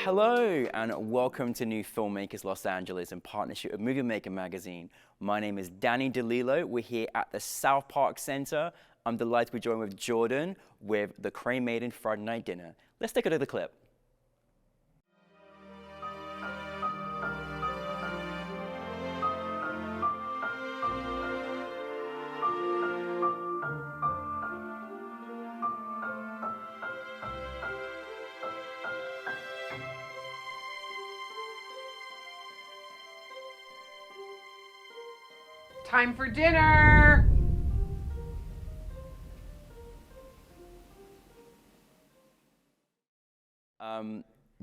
Hello and welcome to New Filmmakers Los Angeles in partnership with Movie Maker magazine. My name is Danny DeLillo. We're here at the South Park Center. I'm delighted to be joined with Jordyn with the Crane Maiden Friday Night Dinner. Let's take a look at the clip. Time for dinner!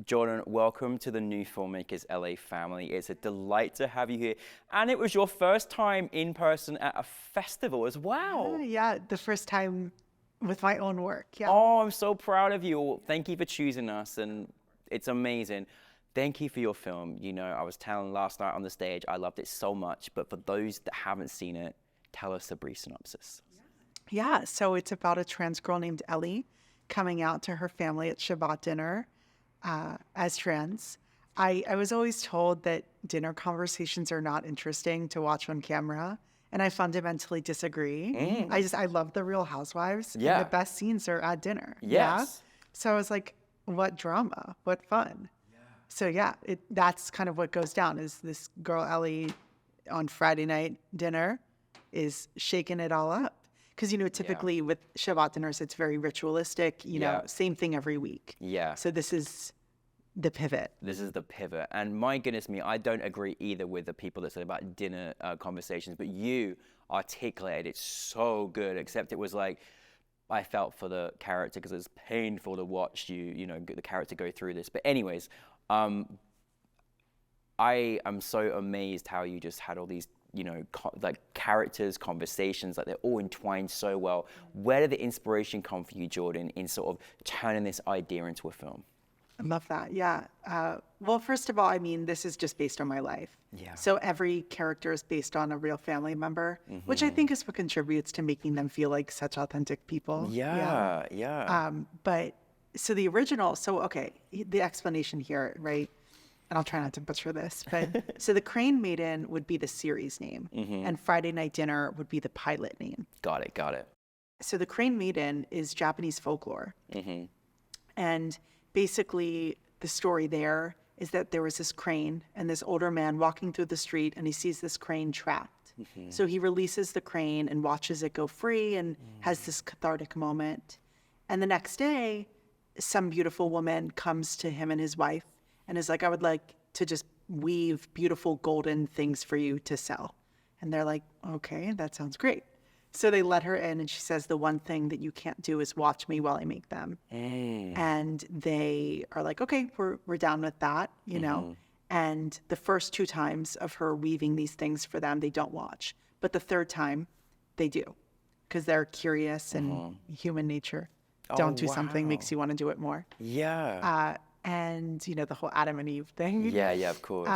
Jordyn, welcome to the New Filmmakers LA family. It's a delight to have you here. And it was your first time in person at a festival as well. Yeah, the first time with my own work, yeah. Oh, I'm so proud of you. Thank you for choosing us, and it's amazing. Thank you for your film. You know, I was telling last night on the stage, I loved it so much, but for those that haven't seen it, tell us a brief synopsis. Yeah, so it's about a trans girl named Ellie coming out to her family at Shabbat dinner as trans. I was always told that dinner conversations are not interesting to watch on camera, and I fundamentally disagree. I love the Real Housewives. Yeah. And the best scenes are at dinner. Yes. Yeah? So I was like, what drama? What fun? So yeah, that's kind of what goes down is this girl Ellie on Friday night dinner is shaking it all up. Because, you know, typically with Shabbat dinners, it's very ritualistic, you know, same thing every week. Yeah. So this is the pivot. This is the pivot. And my goodness me, I don't agree either with the people that said about dinner conversations, but you articulated it so good, except it was like, I felt for the character because it's painful to watch you know, the character go through this. But anyways, I am so amazed how you just had all these, you know, like characters, conversations, like they're all entwined so well. Where did the inspiration come for you, Jordyn, in sort of turning this idea into a film? I love that. Yeah. Well, first of all, I mean, this is just based on my life. Yeah. So every character is based on a real family member, which I think is what contributes to making them feel like such authentic people. Yeah. But so the original, okay, the explanation here, right? And I'll try not to butcher this, but so the Crane Maiden would be the series name, and Friday Night Dinner would be the pilot name. Got it. So the Crane Maiden is Japanese folklore. And basically the story there is that there was this crane and this older man walking through the street and he sees this crane trapped. So he releases the crane and watches it go free and has this cathartic moment. And the next day, some beautiful woman comes to him and his wife and is like, I would like to just weave beautiful golden things for you to sell. And they're like, okay, that sounds great. So they let her in and she says, the one thing that you can't do is watch me while I make them. And they are like, okay, we're down with that, you know. And the first 2 times of her weaving these things for them, they don't watch. But the third time, they do. Because they're curious and human nature. Don't do something makes you want to do it more. Yeah. And, you know, the whole Adam and Eve thing. Yeah, of course.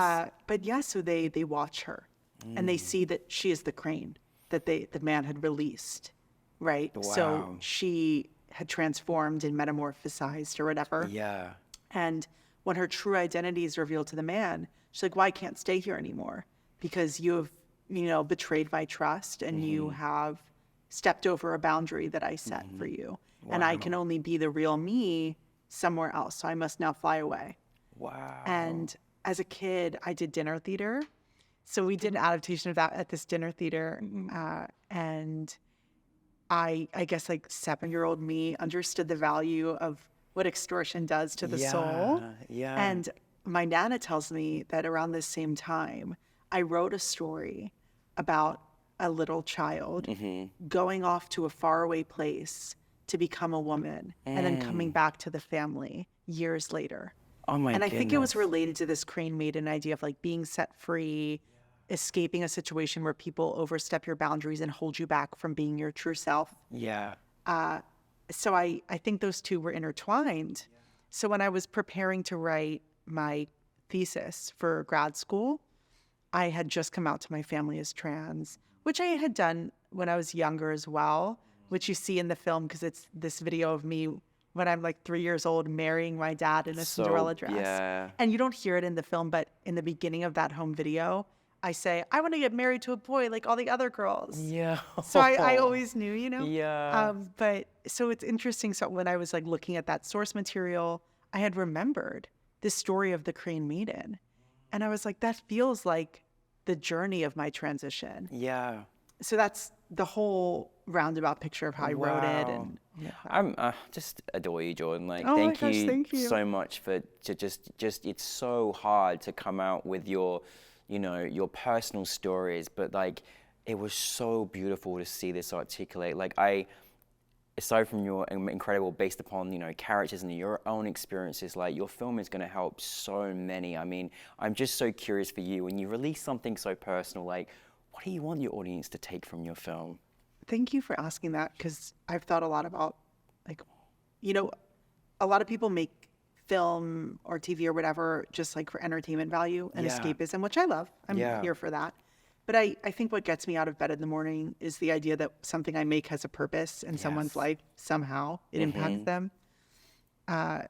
But yeah, so they watch her and they see that she is the crane that the man had released, right? Wow. So she had transformed and metamorphosized or whatever. Yeah. And when her true identity is revealed to the man, she's like, well, I can't stay here anymore because you have, you know, betrayed my trust and you have stepped over a boundary that I set for you. Wow. And I can only be the real me somewhere else. So I must now fly away. Wow. And as a kid, I did dinner theater. So we did an adaptation of that at this dinner theater. And I guess like 7-year-old me understood the value of what extortion does to the soul. Yeah. And my Nana tells me that around this same time, I wrote a story about a little child going off to a faraway place to become a woman and then coming back to the family years later. Oh my And I goodness. think it was related to this Crane Maiden idea of like being set free, escaping a situation where people overstep your boundaries and hold you back from being your true self. Yeah. So I think those two were intertwined. So when I was preparing to write my thesis for grad school, I had just come out to my family as trans, which I had done when I was younger as well, which you see in the film because it's this video of me when I'm like 3 years old, marrying my dad in a Cinderella dress. Yeah. And you don't hear it in the film, but in the beginning of that home video, I say, I want to get married to a boy like all the other girls. Yeah. So I always knew, Yeah. But so it's interesting. So when I was like looking at that source material, I had remembered this story of the Crane Maiden. And I was like, that feels like the journey of my transition. Yeah. So that's the whole roundabout picture of how I wrote it. And I'm just adore you, Jordyn. Like, Oh my thank gosh, you thank you. so much for just it's so hard to come out with your, your personal stories, but like, it was so beautiful to see this articulate. Like, aside from your incredible, based upon, characters and your own experiences, like, your film is going to help so many. I mean, I'm just so curious for you, when you release something so personal, like, what do you want your audience to take from your film? Thank you for asking that, because I've thought a lot about, like, a lot of people make film or TV or whatever just like for entertainment value and Yeah. escapism, which I love. I'm Yeah. here for that. But I think what gets me out of bed in the morning is the idea that something I make has a purpose in someone's Yes. life. Somehow it impacts them. And,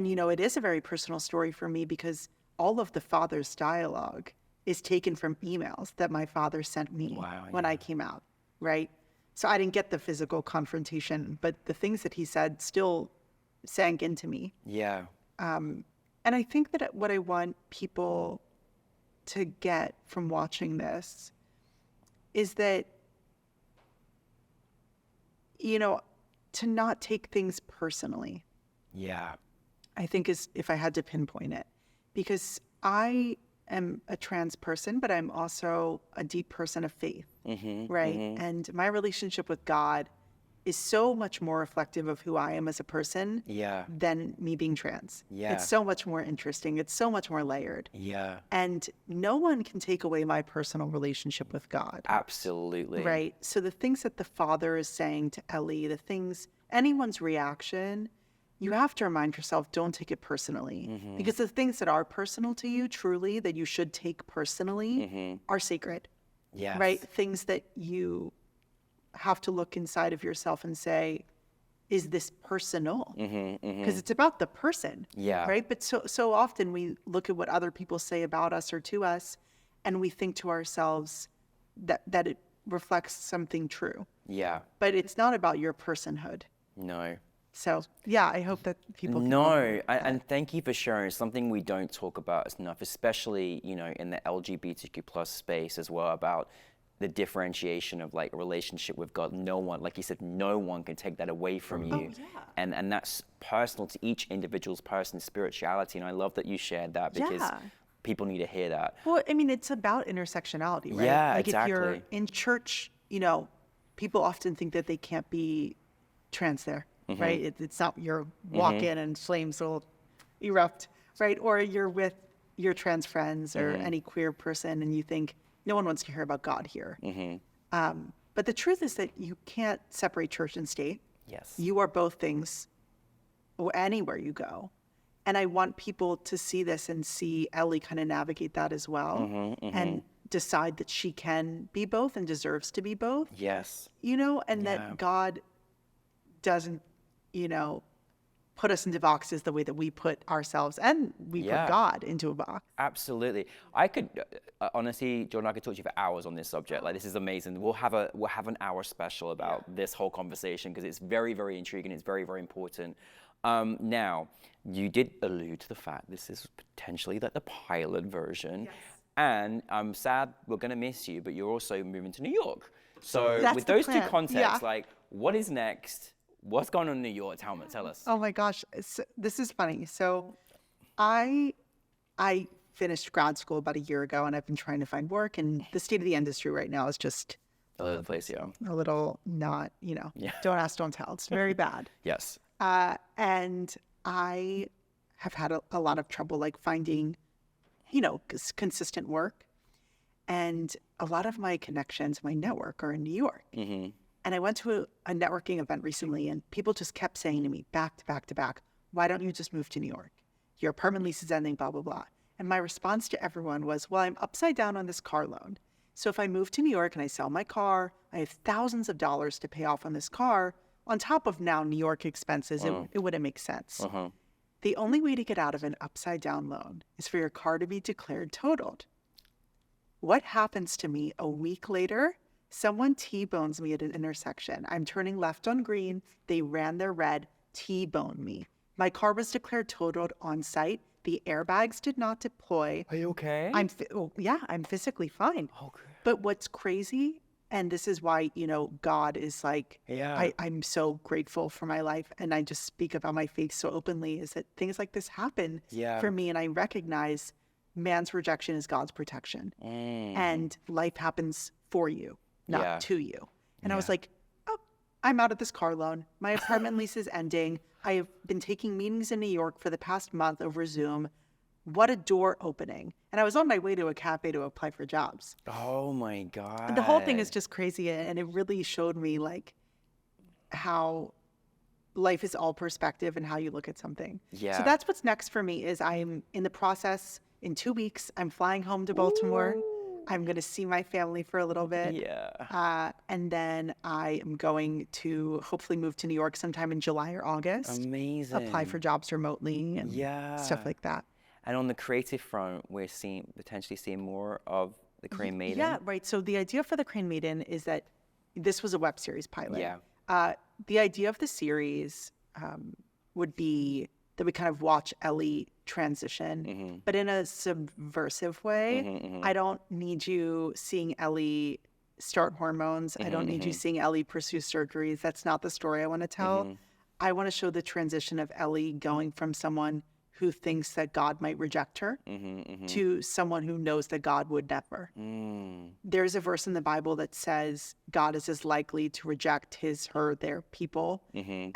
it is a very personal story for me, because all of the father's dialogue is taken from emails that my father sent me Wow, when I came out, right? So I didn't get the physical confrontation, but the things that he said still sank into me. Yeah. And I think that what I want people to get from watching this is that, to not take things personally, Yeah. I think is if I had to pinpoint it, because I am a trans person, but I'm also a deep person of faith, right? And my relationship with God is so much more reflective of who I am as a person Yeah. than me being trans. Yeah. It's so much more interesting. It's so much more layered. Yeah. And no one can take away my personal relationship with God. Absolutely. Right. So the things that the father is saying to Ellie, anyone's reaction, you have to remind yourself, don't take it personally. Because the things that are personal to you, truly, that you should take personally, are sacred. Yes. Right? Things that you have to look inside of yourself and say, is this personal? Because it's about the person. Yeah. Right? But so often we look at what other people say about us or to us, and we think to ourselves that it reflects something true. Yeah. But it's not about your personhood. No. So, yeah, I hope that people can No, and thank you for sharing. It's something we don't talk about enough, especially, in the LGBTQ plus space as well, about the differentiation of like a relationship with God. No one, like you said, no one can take that away from you. And that's personal to each individual's personal spirituality. And I love that you shared that, because people need to hear that. Well, I mean, it's about intersectionality, right? Yeah, like exactly. If you're in church, people often think that they can't be trans there, right? It's not you're walk in and flames will erupt, right? Or you're with your trans friends or any queer person and you think, no one wants to hear about God here. But the truth is that you can't separate church and state. Yes. You are both things anywhere you go. And I want people to see this and see Ellie kind of navigate that as well and decide that she can be both and deserves to be both. Yes. And that God doesn't, put us into boxes the way that we put ourselves and we put God into a box. Absolutely. I could honestly, Jordyn, I could talk to you for hours on this subject. Like, this is amazing. We'll have an hour special about this whole conversation, because it's very, very intriguing. It's very, very important. Now, you did allude to the fact this is potentially like the pilot version. Yes. And I'm sad we're going to miss you, but you're also moving to New York. So That's with the those plan. two contexts, like, what is next? What's going on in New York? Tell us. Oh my gosh, this is funny. So I finished grad school about a year ago, and I've been trying to find work, and the state of the industry right now is just All over the place, yeah. a little not, don't ask, don't tell. It's very bad. Yes. And I have had a lot of trouble like finding, consistent work. And a lot of my connections, my network, are in New York. And I went to a networking event recently, and people just kept saying to me back to back to back, why don't you just move to New York? Your apartment lease is ending, blah, blah, blah. And my response to everyone was, well, I'm upside down on this car loan. So if I move to New York and I sell my car, I have thousands of dollars to pay off on this car. on top of now New York expenses, it wouldn't make sense. The only way to get out of an upside down loan is for your car to be declared totaled. What happens to me a week later? Someone T-bones me at an intersection. I'm turning left on green. They ran their red, T-boned me. My car was declared totaled on site. The airbags did not deploy. Are you okay? I'm physically fine. Okay. But what's crazy, and this is why, God is like, I'm so grateful for my life, and I just speak about my faith so openly, is that things like this happen for me, and I recognize man's rejection is God's protection. And life happens for you, not to you. And I was like, oh, I'm out of this car loan. My apartment lease is ending. I have been taking meetings in New York for the past month over Zoom. What a door opening. And I was on my way to a cafe to apply for jobs. Oh my God. The whole thing is just crazy. And it really showed me like how life is all perspective and how you look at something. Yeah. So that's what's next for me is I'm in the process. In 2 weeks, I'm flying home to Baltimore. I'm going to see my family for a little bit. Yeah. And then I am going to hopefully move to New York sometime in July or August. Amazing. Apply for jobs remotely and stuff like that. And on the creative front, we're potentially seeing more of the Crane Maiden. Yeah, right. So the idea for the Crane Maiden is that this was a web series pilot. Yeah. The idea of the series would be that we kind of watch Ellie transition, but in a subversive way. I don't need you seeing Ellie start hormones. I don't need you seeing Ellie pursue surgeries. That's not the story I want to tell. I want to show the transition of Ellie going from someone who thinks that God might reject her to someone who knows that God would never. There's a verse in the Bible that says God is as likely to reject his, her, their people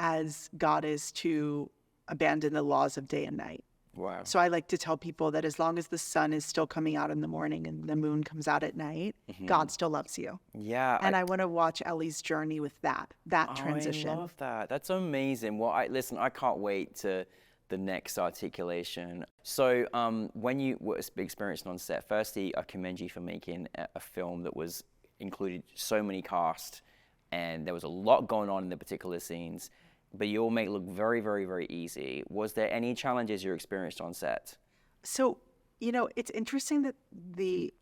as God is to abandon the laws of day and night. Wow. So I like to tell people that as long as the sun is still coming out in the morning and the moon comes out at night, God still loves you. Yeah. And I want to watch Ellie's journey with that transition. I love that. That's amazing. Well, I can't wait to the next articulation. So when you were experiencing on set, firstly, I commend you for making a film that was included so many cast, and there was a lot going on in the particular scenes, but you all make it look very, very, very easy. Was there any challenges you experienced on set? So, it's interesting that the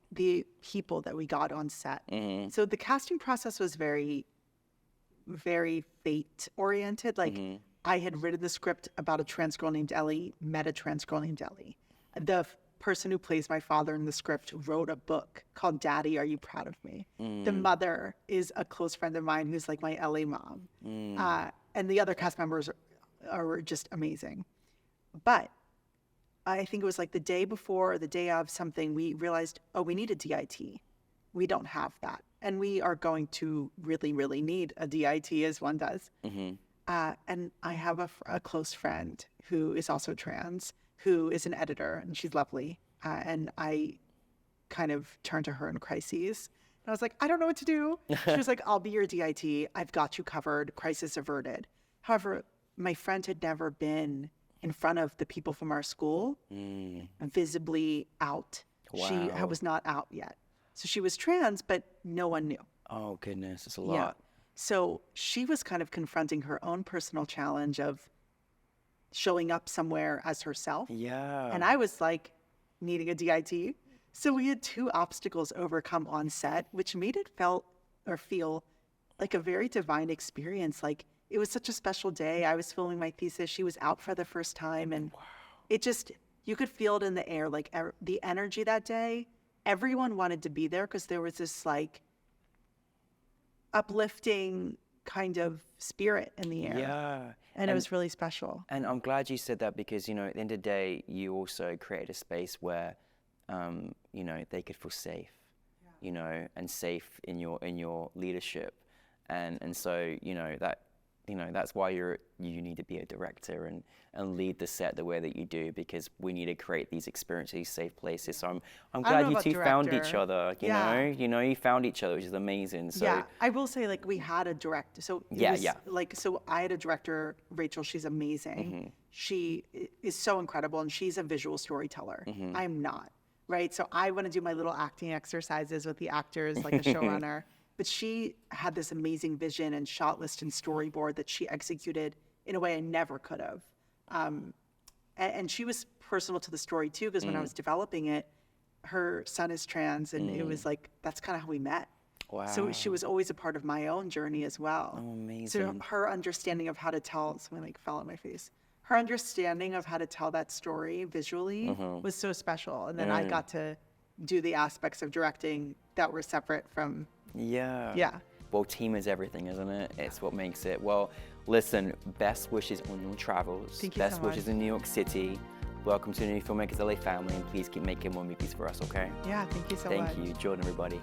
people that we got on set. So the casting process was very, very fate oriented. Like I had written the script about a trans girl named Ellie, met a trans girl named Ellie. The person who plays my father in the script wrote a book called Daddy, Are You Proud of Me? The mother is a close friend of mine who's like my LA mom. And the other cast members are just amazing. But I think it was like the day before or the day of something, we realized, we need a DIT. We don't have that. And we are going to really, really need a DIT as one does. And I have a close friend who is also trans, who is an editor, and she's lovely. And I kind of turned to her in crises. And I was like, I don't know what to do. She was like, I'll be your DIT. I've got you covered. Crisis averted. However, my friend had never been in front of the people from our school, visibly out. Wow. She was not out yet. So she was trans, but no one knew. Oh, goodness. That's a lot. Yeah. So she was kind of confronting her own personal challenge of showing up somewhere as herself. Yeah. And I was like needing a DIT. So we had two obstacles overcome on set, which made it feel like a very divine experience. Like it was such a special day. I was filming my thesis. She was out for the first time. And it just, you could feel it in the air, like the energy that day. Everyone wanted to be there because there was this like uplifting kind of spirit in the air. Yeah. And it was really special. And I'm glad you said that because, at the end of the day, you also created a space where, they could feel safe, and safe in your leadership. And so, that's why you need to be a director and lead the set the way that you do, because we need to create these experiences, these safe places. So I'm glad you two found each other, you know, you found each other, which is amazing. So yeah, I will say like we had a director. So so I had a director, Rachel, she's amazing. She is so incredible and she's a visual storyteller. I'm not, right? So I want to do my little acting exercises with the actors like a showrunner. But she had this amazing vision and shot list and storyboard that she executed in a way I never could have. And she was personal to the story too, because when I was developing it, her son is trans, and it was like, that's kind of how we met. Wow. So she was always a part of my own journey as well. Oh, amazing. So her understanding of how to tell, something like fell on my face. Her understanding of how to tell that story visually was so special. And then I got to do the aspects of directing that were separate from. Yeah. Well, team is everything, isn't it? It's what makes it. Well, listen, best wishes on your travels. Thank you best so much. wishes in New York City. Welcome to the New Filmmakers LA family, and please keep making more movies for us, okay? Yeah, thank you so much. Thank you. Jordyn, everybody.